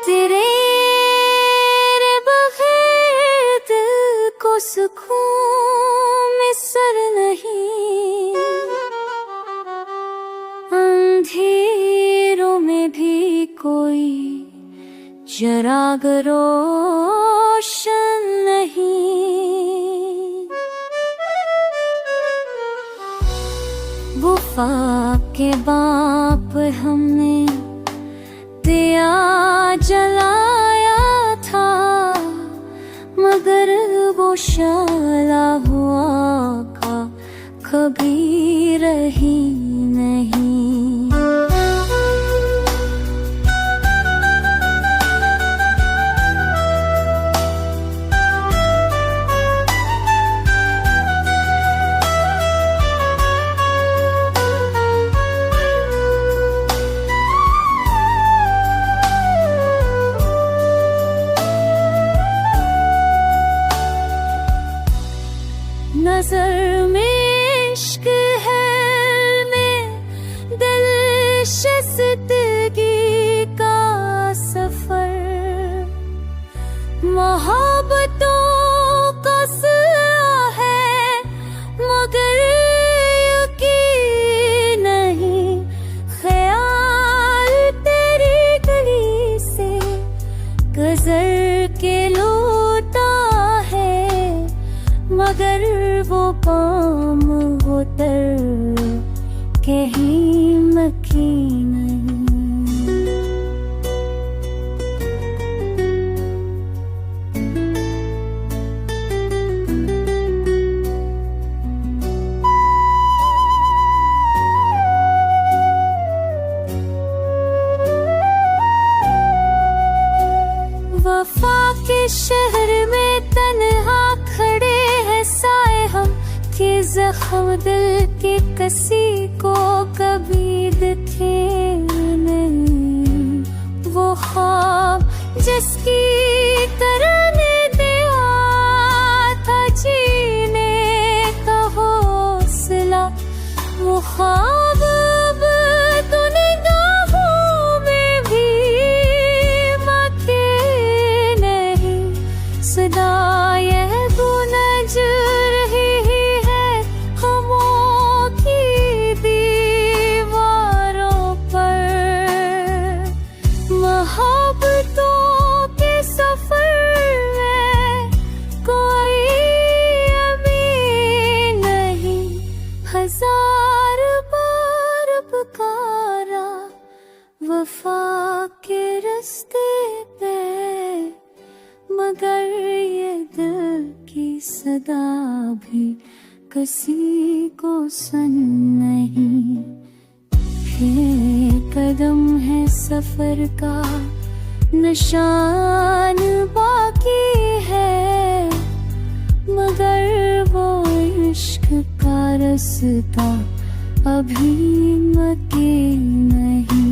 तेरे बगैर दिल को सुकून मिसर नहीं, अंधेरों में भी कोई चिराग रोशन नहीं। वफा के बाप हमने दिया जलाया था, मगर वो शाला हुआ का कभी रही नहीं। नजर में इश्क है में दिल शिकस्तगी का सफर, मोहब्बतों का सिलसिला है मगर यकीन नहीं। ख्याल तेरी गली से गुजर के लौटा है, मगर वो पाम उतर के ही मकीन नहीं। वफा के शहर में तन्हा खड़े हैं साए हम, कि जख्म दिल के किसी को कभी दिखे नहीं। वो ख्वाब जिसकी करने दिया था जीने का हौसला, वो ख्वाब अब तो निगाहों में भी मके नहीं। सदा यह गूंज रही है खामों की दीवारों पर, मोहब्बतों के सफर में कोई अमीन नहीं। हजार बार पुकारा वफा के रास्ते पे, मगर ये दिल की सदा भी किसी को सुन नहीं। ये कदम है सफर का निशान बाकी है, मगर वो इश्क का रास्ता अभी मके नहीं।